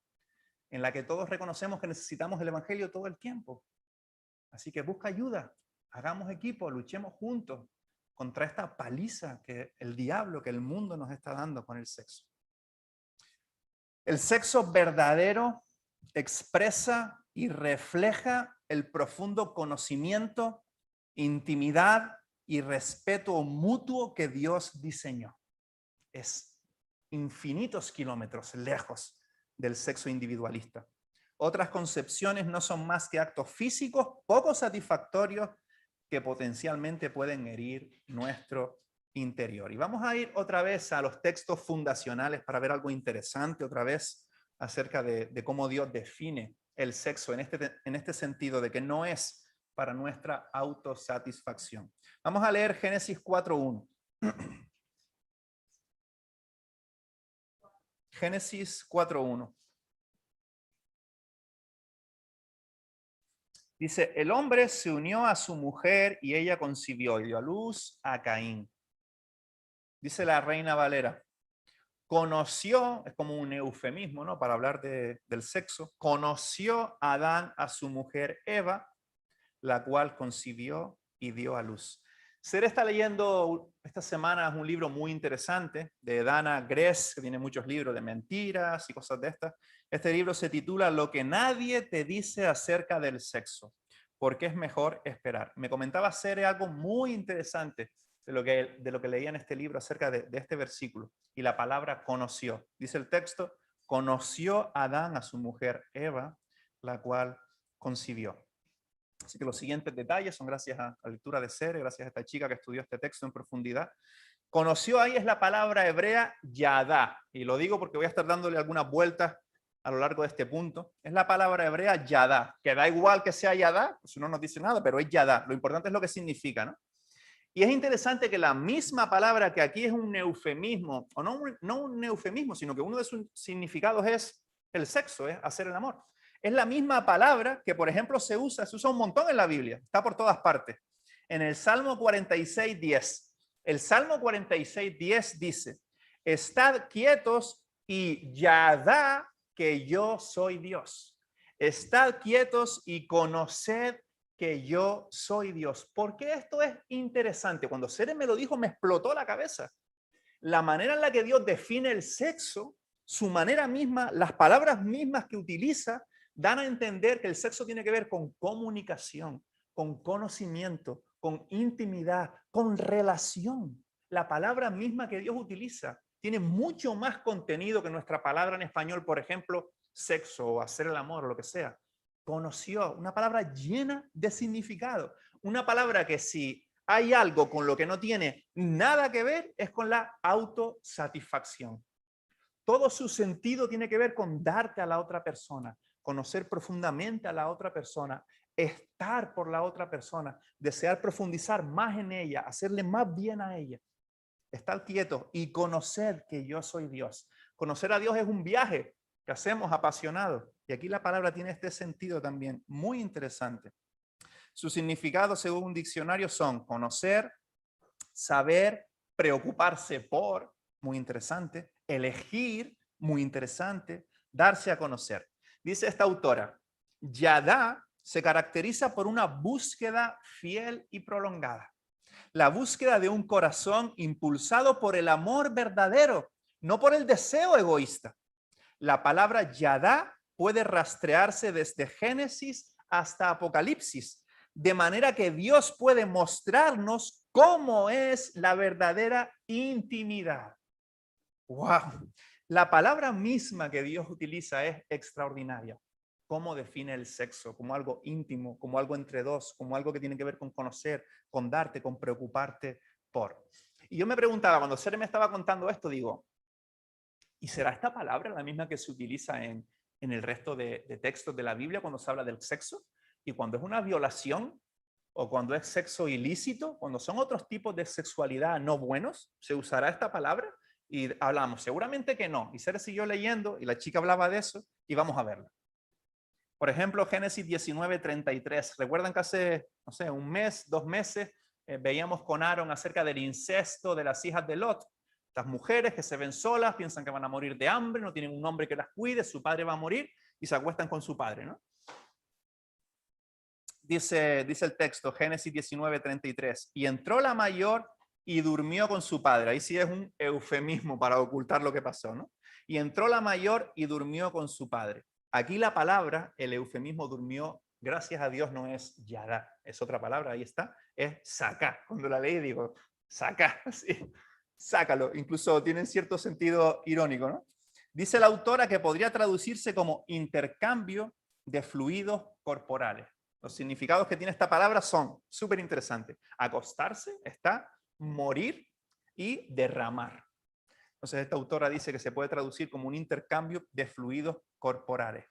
en la que todos reconocemos que necesitamos el evangelio todo el tiempo. Así que busca ayuda, hagamos equipo, luchemos juntos contra esta paliza que el diablo, que el mundo nos está dando con el sexo. El sexo verdadero expresa y refleja el profundo conocimiento, intimidad y respeto mutuo que Dios diseñó. Es infinitos kilómetros lejos del sexo individualista. Otras concepciones no son más que actos físicos poco satisfactorios que potencialmente pueden herir nuestro interior. Y vamos a ir otra vez a los textos fundacionales para ver algo interesante otra vez acerca de cómo Dios define el sexo en este sentido de que no es para nuestra autosatisfacción. Vamos a leer Génesis 4:1. Génesis 4:1. Dice, el hombre se unió a su mujer y ella concibió y dio a luz a Caín. Dice la Reina Valera, conoció, es como un eufemismo, ¿no? Para hablar del sexo, conoció Adán a su mujer Eva, la cual concibió y dio a luz. Ser está leyendo esta semana un libro muy interesante de Dana Gress, que tiene muchos libros de mentiras y cosas de estas. Este libro se titula Lo que nadie te dice acerca del sexo, porque es mejor esperar. Me comentaba Sere algo muy interesante de lo que leía en este libro acerca de este versículo y la palabra conoció. Dice el texto, conoció Adán a su mujer Eva, la cual concibió. Así que los siguientes detalles son gracias a la lectura de Sere, gracias a esta chica que estudió este texto en profundidad. Conoció ahí es la palabra hebrea yadá, y lo digo porque voy a estar dándole algunas vueltas a lo largo de este punto. Es la palabra hebrea yadá, que da igual que sea yadá, pues no nos dice nada, pero es yadá. Lo importante es lo que significa, ¿no? Y es interesante que la misma palabra que aquí es un eufemismo, o no un eufemismo, sino que uno de sus significados es el sexo, es hacer el amor. Es la misma palabra que, por ejemplo, se usa un montón en la Biblia, está por todas partes. En el Salmo 46:10. El Salmo 46:10 dice, estad quietos y yadá que yo soy Dios. Estad quietos y conoced que yo soy Dios. ¿Por qué esto es interesante? Cuando Sere me lo dijo, me explotó la cabeza. La manera en la que Dios define el sexo, su manera misma, las palabras mismas que utiliza, dan a entender que el sexo tiene que ver con comunicación, con conocimiento, con intimidad, con relación. La palabra misma que Dios utiliza tiene mucho más contenido que nuestra palabra en español, por ejemplo, sexo o hacer el amor o lo que sea. Conoció, una palabra llena de significado, una palabra que si hay algo con lo que no tiene nada que ver es con la autosatisfacción. Todo su sentido tiene que ver con darte a la otra persona, conocer profundamente a la otra persona, estar por la otra persona, desear profundizar más en ella, hacerle más bien a ella. Estar quieto y conocer que yo soy Dios. Conocer a Dios es un viaje que hacemos apasionado. Y aquí la palabra tiene este sentido también muy interesante. Sus significados, según un diccionario, son conocer, saber, preocuparse por, muy interesante, elegir, muy interesante, darse a conocer. Dice esta autora, yadá se caracteriza por una búsqueda fiel y prolongada. La búsqueda de un corazón impulsado por el amor verdadero, no por el deseo egoísta. La palabra yadá puede rastrearse desde Génesis hasta Apocalipsis, de manera que Dios puede mostrarnos cómo es la verdadera intimidad. ¡Wow! La palabra misma que Dios utiliza es extraordinaria. ¿Cómo define el sexo? Como algo íntimo, como algo entre dos, como algo que tiene que ver con conocer, con darte, con preocuparte por. Y yo me preguntaba, cuando Sere me estaba contando esto, digo, ¿y será esta palabra la misma que se utiliza en el resto de textos de la Biblia cuando se habla del sexo? Y cuando es una violación o cuando es sexo ilícito, cuando son otros tipos de sexualidad no buenos, ¿se usará esta palabra? Y hablamos, seguramente que no. Y Sere siguió leyendo y la chica hablaba de eso y vamos a verla. Por ejemplo, Génesis 19:33. ¿Recuerdan que hace, no sé, un mes, 2 meses, veíamos con Aarón acerca del incesto de las hijas de Lot? Estas mujeres que se ven solas, piensan que van a morir de hambre, no tienen un hombre que las cuide, su padre va a morir y se acuestan con su padre, ¿no? Dice el texto, Génesis 19:33. Y entró la mayor y durmió con su padre. Ahí sí es un eufemismo para ocultar lo que pasó, ¿no? Y entró la mayor y durmió con su padre. Aquí la palabra, el eufemismo durmió, gracias a Dios, no es yada, es otra palabra, ahí está, es saca. Cuando la leí digo, saca, sí, sácalo. Incluso tiene cierto sentido irónico, ¿no? Dice la autora que podría traducirse como intercambio de fluidos corporales. Los significados que tiene esta palabra son súper interesantes. Acostarse está morir y derramar. Entonces esta autora dice que se puede traducir como un intercambio de fluidos corporales.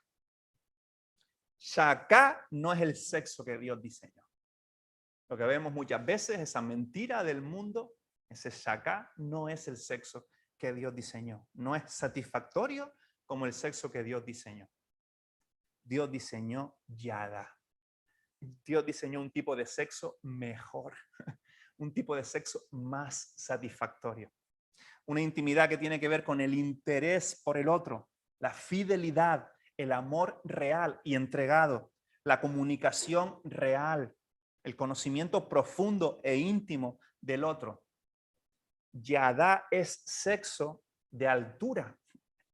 Shaka no es el sexo que Dios diseñó. Lo que vemos muchas veces, esa mentira del mundo, ese shaka no es el sexo que Dios diseñó. No es satisfactorio como el sexo que Dios diseñó. Dios diseñó yada. Dios diseñó un tipo de sexo mejor, un tipo de sexo más satisfactorio. Una intimidad que tiene que ver con el interés por el otro, la fidelidad, el amor real y entregado, la comunicación real, el conocimiento profundo e íntimo del otro. Yadá es sexo de altura,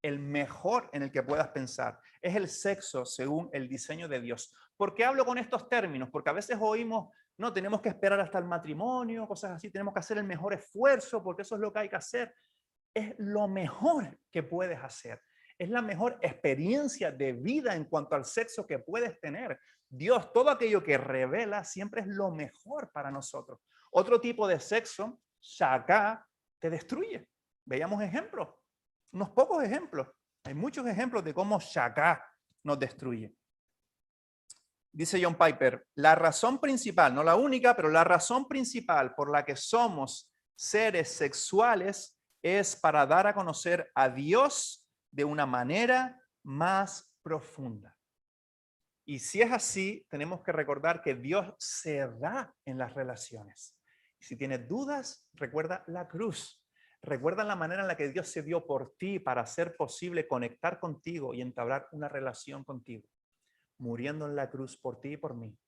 el mejor en el que puedas pensar. Es el sexo según el diseño de Dios. ¿Por qué hablo con estos términos? Porque a veces oímos, no, tenemos que esperar hasta el matrimonio, cosas así, tenemos que hacer el mejor esfuerzo porque eso es lo que hay que hacer. Es lo mejor que puedes hacer. Es la mejor experiencia de vida en cuanto al sexo que puedes tener. Dios, todo aquello que revela siempre es lo mejor para nosotros. Otro tipo de sexo, shaka, te destruye. Veamos ejemplos, unos pocos ejemplos. Hay muchos ejemplos de cómo shaka nos destruye. Dice John Piper, la razón principal, no la única, pero la razón principal por la que somos seres sexuales es para dar a conocer a Dios de una manera más profunda. Y si es así, tenemos que recordar que Dios se da en las relaciones. Si tienes dudas, recuerda la cruz. Recuerda la manera en la que Dios se dio por ti para hacer posible conectar contigo y entablar una relación contigo. Muriendo en la cruz por ti y por mí,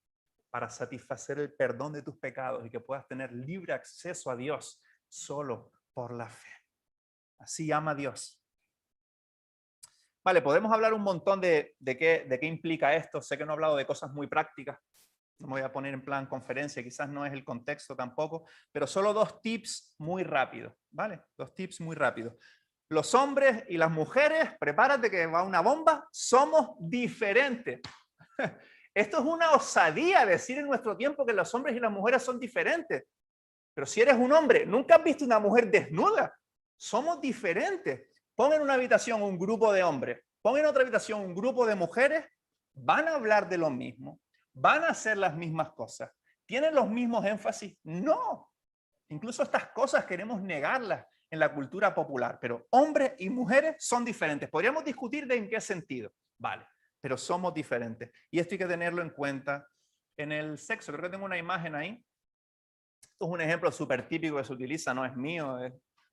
para satisfacer el perdón de tus pecados y que puedas tener libre acceso a Dios solo por la fe. Así ama Dios. Vale, podemos hablar un montón de qué implica esto. Sé que no he hablado de cosas muy prácticas. No me voy a poner en plan conferencia, quizás no es el contexto tampoco, pero solo 2 tips muy rápidos, ¿vale? 2 tips muy rápidos. Los hombres y las mujeres, prepárate que va una bomba, somos diferentes. Esto es una osadía decir en nuestro tiempo que los hombres y las mujeres son diferentes. Pero si eres un hombre, nunca has visto una mujer desnuda. Somos diferentes. Pon en una habitación un grupo de hombres, pon en otra habitación un grupo de mujeres, van a hablar de lo mismo, van a hacer las mismas cosas. ¿Tienen los mismos énfasis? No. Incluso estas cosas queremos negarlas en la cultura popular, pero hombres y mujeres son diferentes. Podríamos discutir de en qué sentido, vale, pero somos diferentes. Y esto hay que tenerlo en cuenta en el sexo. Creo que tengo una imagen ahí. Esto es un ejemplo súper típico que se utiliza, no es mío,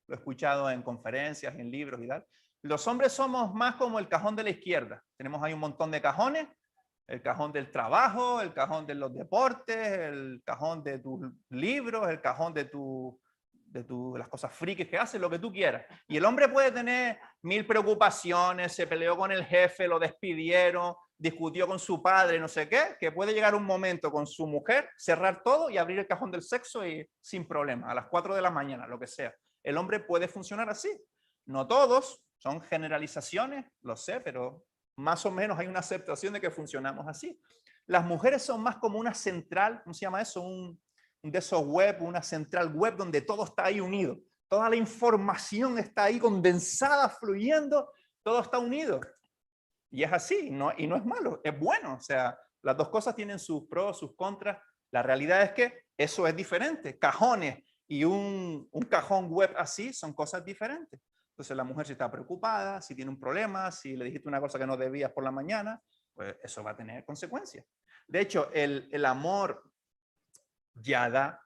lo he escuchado en conferencias, en libros y tal. Los hombres somos más como el cajón de la izquierda. Tenemos ahí un montón de cajones, el cajón del trabajo, el cajón de los deportes, el cajón de tus libros, el cajón de las cosas frikis que haces, lo que tú quieras. Y el hombre puede tener 1000 preocupaciones, se peleó con el jefe, lo despidieron, discutió con su padre, no sé qué, que puede llegar un momento con su mujer, cerrar todo y abrir el cajón del sexo y sin problema, a las 4 de la mañana, lo que sea. El hombre puede funcionar así. No todos, Son generalizaciones, lo sé, pero más o menos hay una aceptación de que funcionamos así. Las mujeres son más como una central, ¿cómo se llama eso? Un de esos web, una central web donde todo está ahí unido. Toda la información está ahí condensada, fluyendo, todo está unido. Y es así, y no es malo, es bueno. O sea, las dos cosas tienen sus pros, sus contras. La realidad es que eso es diferente. Cajones y un cajón web así son cosas diferentes. Entonces la mujer si está preocupada, si tiene un problema, si le dijiste una cosa que no debías por la mañana, pues eso va a tener consecuencias. De hecho, el amor yada,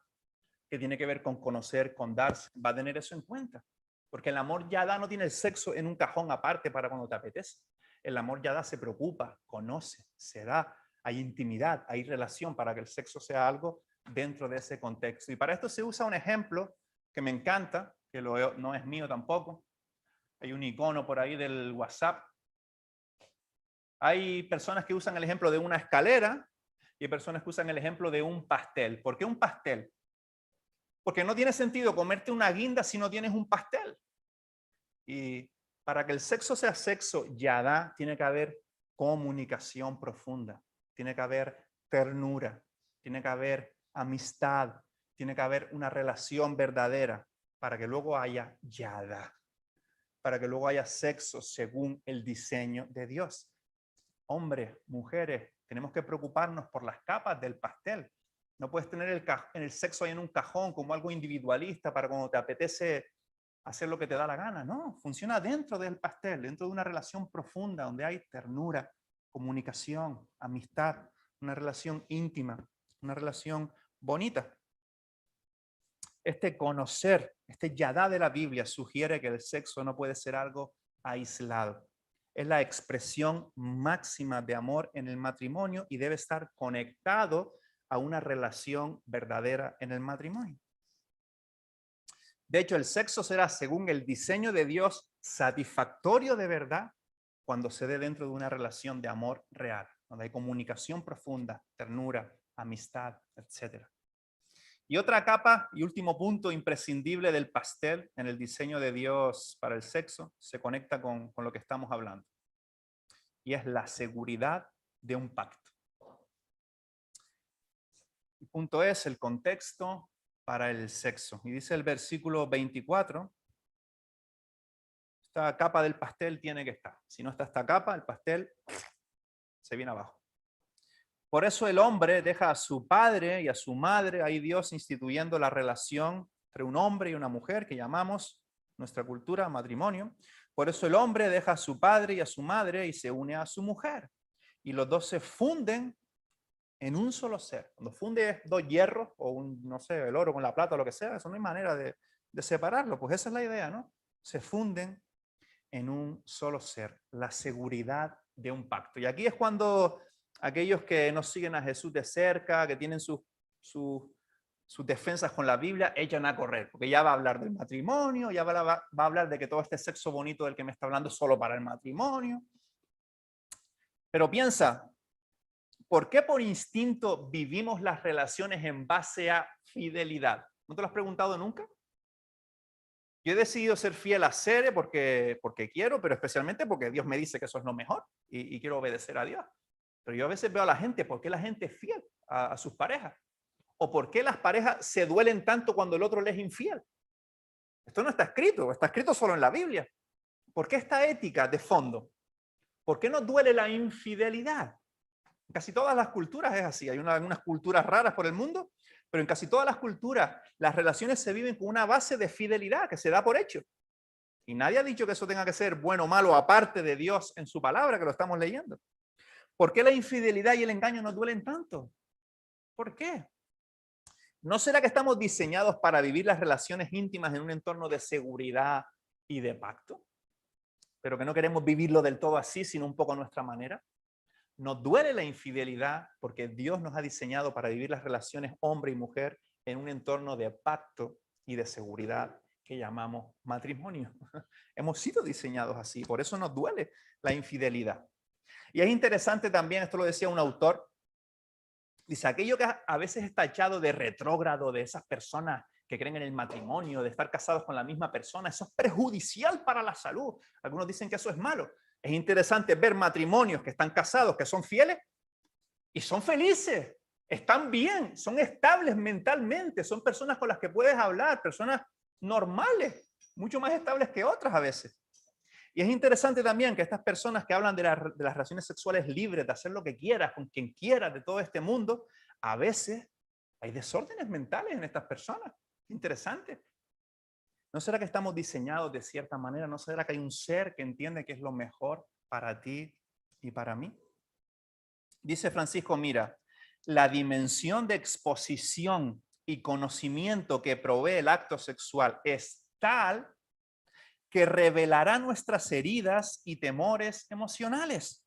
que tiene que ver con conocer, con darse, va a tener eso en cuenta. Porque el amor yada no tiene el sexo en un cajón aparte para cuando te apetece. El amor yada se preocupa, conoce, se da, hay intimidad, hay relación para que el sexo sea algo dentro de ese contexto. Y para esto se usa un ejemplo que me encanta, que no es mío tampoco. Hay un icono por ahí del WhatsApp. Hay personas que usan el ejemplo de una escalera y hay personas que usan el ejemplo de un pastel. ¿Por qué un pastel? Porque no tiene sentido comerte una guinda si no tienes un pastel. Y para que el sexo sea sexo yada, tiene que haber comunicación profunda, tiene que haber ternura, tiene que haber amistad, tiene que haber una relación verdadera para que luego haya yada, para que luego haya sexo según el diseño de Dios. Hombres, mujeres, tenemos que preocuparnos por las capas del pastel. No puedes tener el sexo ahí en un cajón como algo individualista para cuando te apetece hacer lo que te da la gana. No, funciona dentro del pastel, dentro de una relación profunda donde hay ternura, comunicación, amistad, una relación íntima, una relación bonita. Este conocer, este yadá de la Biblia sugiere que el sexo no puede ser algo aislado. Es la expresión máxima de amor en el matrimonio y debe estar conectado a una relación verdadera en el matrimonio. De hecho, el sexo será, según el diseño de Dios, satisfactorio de verdad cuando se dé dentro de una relación de amor real, donde hay comunicación profunda, ternura, amistad, etc. Y otra capa y último punto imprescindible del pastel en el diseño de Dios para el sexo se conecta con lo que estamos hablando. Y es la seguridad de un pacto. El punto es el contexto para el sexo. Y dice el versículo 24, esta capa del pastel tiene que estar. Si no está esta capa, el pastel se viene abajo. Por eso el hombre deja a su padre y a su madre, ahí Dios instituyendo la relación entre un hombre y una mujer que llamamos nuestra cultura matrimonio. Por eso el hombre deja a su padre y a su madre y se une a su mujer. Y los dos se funden en un solo ser. Cuando funde dos hierros o no sé, el oro con la plata o lo que sea, eso no hay manera de separarlo. Pues esa es la idea, ¿no? Se funden en un solo ser, la seguridad de un pacto. Y aquí es cuando aquellos que no siguen a Jesús de cerca, que tienen sus defensas con la Biblia, echan a correr, porque ya va a hablar del matrimonio, ya va a hablar de que todo este sexo bonito del que me está hablando es solo para el matrimonio. Pero piensa, ¿por qué por instinto vivimos las relaciones en base a fidelidad? ¿No te lo has preguntado nunca? Yo he decidido ser fiel a Sere porque quiero, pero especialmente porque Dios me dice que eso es lo mejor y quiero obedecer a Dios. Pero yo a veces veo a la gente, ¿por qué la gente es fiel a sus parejas? ¿O por qué las parejas se duelen tanto cuando el otro les es infiel? Esto no está escrito solo en la Biblia. ¿Por qué esta ética de fondo? ¿Por qué nos duele la infidelidad? En casi todas las culturas es así. Hay algunas culturas raras por el mundo, pero en casi todas las culturas las relaciones se viven con una base de fidelidad que se da por hecho. Y nadie ha dicho que eso tenga que ser bueno o malo aparte de Dios en su palabra, que lo estamos leyendo. ¿Por qué la infidelidad y el engaño nos duelen tanto? ¿Por qué? ¿No será que estamos diseñados para vivir las relaciones íntimas en un entorno de seguridad y de pacto? Pero que no queremos vivirlo del todo así, sino un poco a nuestra manera. Nos duele la infidelidad porque Dios nos ha diseñado para vivir las relaciones hombre y mujer en un entorno de pacto y de seguridad que llamamos matrimonio. Hemos sido diseñados así, por eso nos duele la infidelidad. Y es interesante también, esto lo decía un autor, dice, aquello que a veces está tachado de retrógrado, de esas personas que creen en el matrimonio, de estar casados con la misma persona. Eso es perjudicial para la salud. Algunos dicen que eso es malo. Es interesante ver matrimonios que están casados, que son fieles y son felices, están bien, son estables mentalmente, son personas con las que puedes hablar, personas normales, mucho más estables que otras a veces. Y es interesante también que estas personas que hablan de las relaciones sexuales libres, de hacer lo que quieras, con quien quieras, de todo este mundo, a veces hay desórdenes mentales en estas personas. Interesante. ¿No será que estamos diseñados de cierta manera? ¿No será que hay un ser que entiende que es lo mejor para ti y para mí? Dice Francisco, mira, la dimensión de exposición y conocimiento que provee el acto sexual es tal que revelará nuestras heridas y temores emocionales.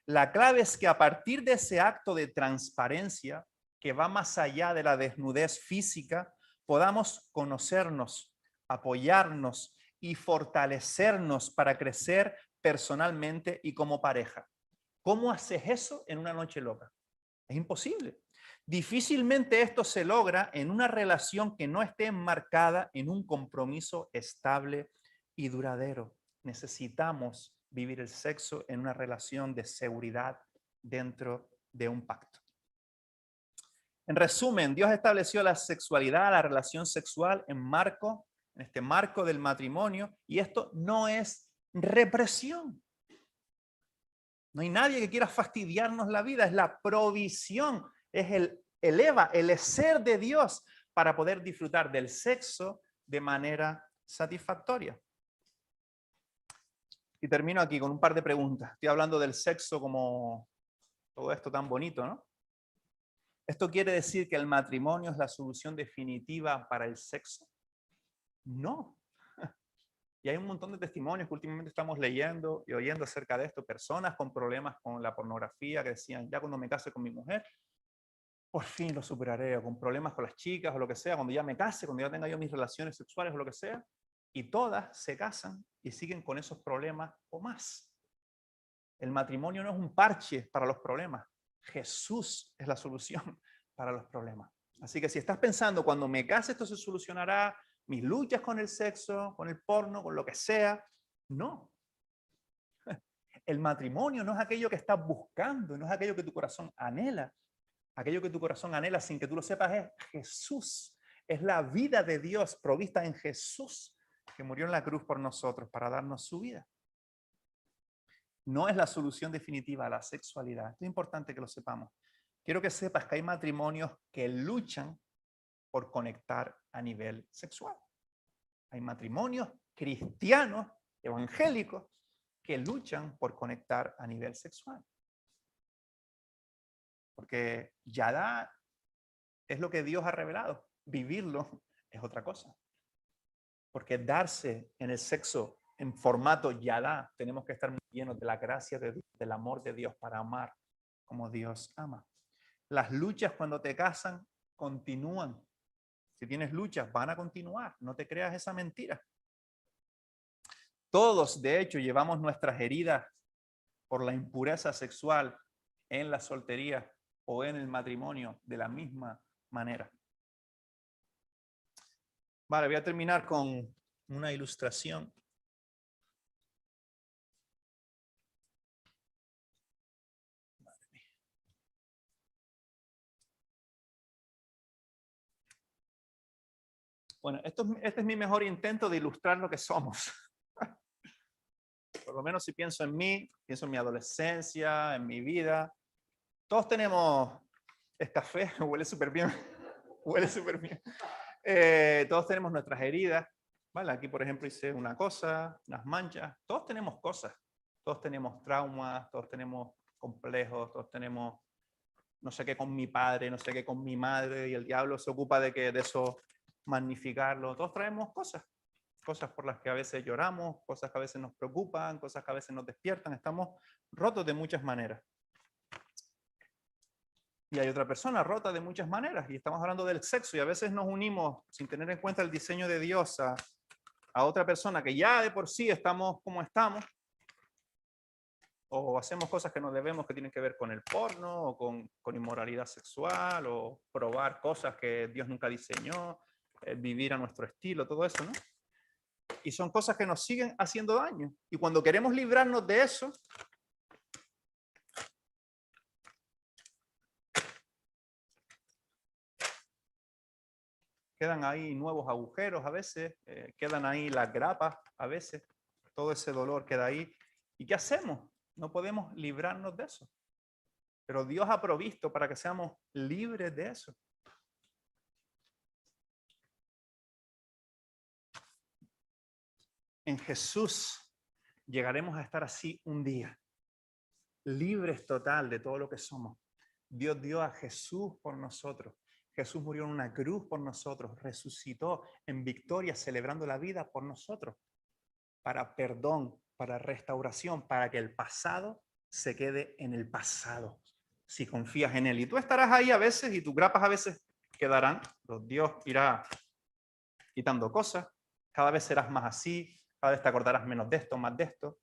La clave es que a partir de ese acto de transparencia, que va más allá de la desnudez física, podamos conocernos, apoyarnos y fortalecernos para crecer personalmente y como pareja. ¿Cómo haces eso en una noche loca? Es imposible. Difícilmente esto se logra en una relación que no esté enmarcada en un compromiso estable y duradero. Necesitamos vivir el sexo en una relación de seguridad dentro de un pacto. En resumen, Dios estableció la sexualidad, la relación sexual en este marco del matrimonio, y esto no es represión. No hay nadie que quiera fastidiarnos la vida, es la provisión, es el ser de Dios para poder disfrutar del sexo de manera satisfactoria. Y termino aquí con un par de preguntas. Estoy hablando del sexo como todo esto tan bonito, ¿no? ¿Esto quiere decir que el matrimonio es la solución definitiva para el sexo? No. Y hay un montón de testimonios que últimamente estamos leyendo y oyendo acerca de esto. Personas con problemas con la pornografía que decían, ya cuando me case con mi mujer, por fin lo superaré, o con problemas con las chicas o lo que sea, cuando ya me case, cuando ya tenga yo mis relaciones sexuales o lo que sea, y todas se casan y siguen con esos problemas o más. El matrimonio no es un parche para los problemas. Jesús es la solución para los problemas. Así que si estás pensando, cuando me case esto se solucionará, mis luchas con el sexo, con el porno, con lo que sea, no. El matrimonio no es aquello que estás buscando, no es aquello que tu corazón anhela. Aquello que tu corazón anhela sin que tú lo sepas es Jesús. Es la vida de Dios provista en Jesús, que murió en la cruz por nosotros para darnos su vida. No es la solución definitiva a la sexualidad. Es importante que lo sepamos. Quiero que sepas que hay matrimonios que luchan por conectar a nivel sexual. Hay matrimonios cristianos, evangélicos, que luchan por conectar a nivel sexual. Porque Yadá es lo que Dios ha revelado. Vivirlo es otra cosa. Porque darse en el sexo en formato Yadá, tenemos que estar muy llenos de la gracia de Dios, del amor de Dios para amar como Dios ama. Las luchas cuando te casan continúan. Si tienes luchas, van a continuar. No te creas esa mentira. Todos, de hecho, llevamos nuestras heridas por la impureza sexual en la soltería o en el matrimonio de la misma manera. Vale, voy a terminar con una ilustración. Bueno, este es mi mejor intento de ilustrar lo que somos. Por lo menos si pienso en mí, pienso en mi adolescencia, en mi vida. Todos tenemos café, huele súper bien. Huele súper bien. Todos tenemos nuestras heridas. ¿Vale? Aquí, por ejemplo, hice una cosa, unas manchas. Todos tenemos cosas. Todos tenemos traumas, todos tenemos complejos, todos tenemos no sé qué con mi padre, no sé qué con mi madre, y el diablo se ocupa de eso magnificarlo. Todos traemos cosas. Cosas por las que a veces lloramos, cosas que a veces nos preocupan, cosas que a veces nos despiertan. Estamos rotos de muchas maneras. Y hay otra persona rota de muchas maneras. Y estamos hablando del sexo. Y a veces nos unimos sin tener en cuenta el diseño de Dios a otra persona que ya de por sí estamos como estamos. O hacemos cosas que no debemos, que tienen que ver con el porno, o con inmoralidad sexual, o probar cosas que Dios nunca diseñó. vivir a nuestro estilo, todo eso, ¿no? Y son cosas que nos siguen haciendo daño. Y cuando queremos librarnos de eso, quedan ahí nuevos agujeros a veces, quedan ahí las grapas a veces, todo ese dolor queda ahí. ¿Y qué hacemos? No podemos librarnos de eso. Pero Dios ha provisto para que seamos libres de eso. En Jesús llegaremos a estar así un día, libres total de todo lo que somos. Dios dio a Jesús por nosotros. Jesús murió en una cruz por nosotros, resucitó en victoria, celebrando la vida por nosotros, para perdón, para restauración, para que el pasado se quede en el pasado, si confías en Él. Y tú estarás ahí a veces y tus grapas a veces quedarán. Dios irá quitando cosas, cada vez serás más así, cada vez te acordarás menos de esto, más de esto.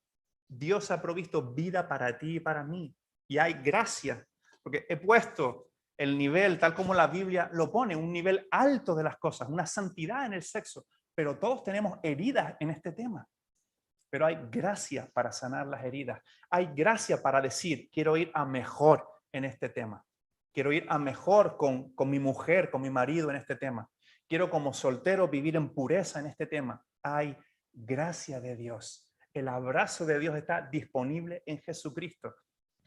Dios ha provisto vida para ti y para mí. Y hay gracia, porque he puesto el nivel, tal como la Biblia lo pone, un nivel alto de las cosas, una santidad en el sexo. Pero todos tenemos heridas en este tema. Pero hay gracia para sanar las heridas. Hay gracia para decir, quiero ir a mejor en este tema. Quiero ir a mejor con mi mujer, con mi marido en este tema. Quiero como soltero vivir en pureza en este tema. Hay gracia de Dios. El abrazo de Dios está disponible en Jesucristo,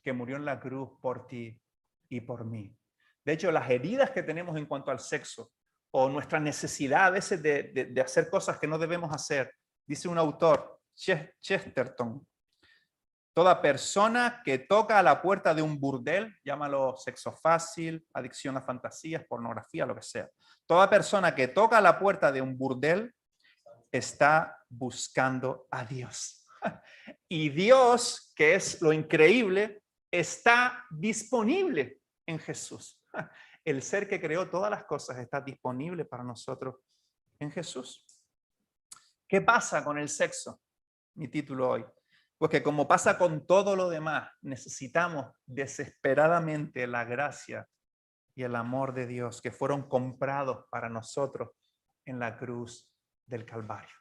que murió en la cruz por ti y por mí. De hecho, las heridas que tenemos en cuanto al sexo o nuestra necesidad a veces de hacer cosas que no debemos hacer, dice un autor, Chesterton, toda persona que toca a la puerta de un burdel, llámalo sexo fácil, adicción a fantasías, pornografía, lo que sea. Toda persona que toca a la puerta de un burdel está buscando a Dios. Y Dios, que es lo increíble, está disponible en Jesús. El ser que creó todas las cosas está disponible para nosotros en Jesús. ¿Qué pasa con el sexo? Mi título hoy. Pues que como pasa con todo lo demás, necesitamos desesperadamente la gracia y el amor de Dios que fueron comprados para nosotros en la cruz del Calvario.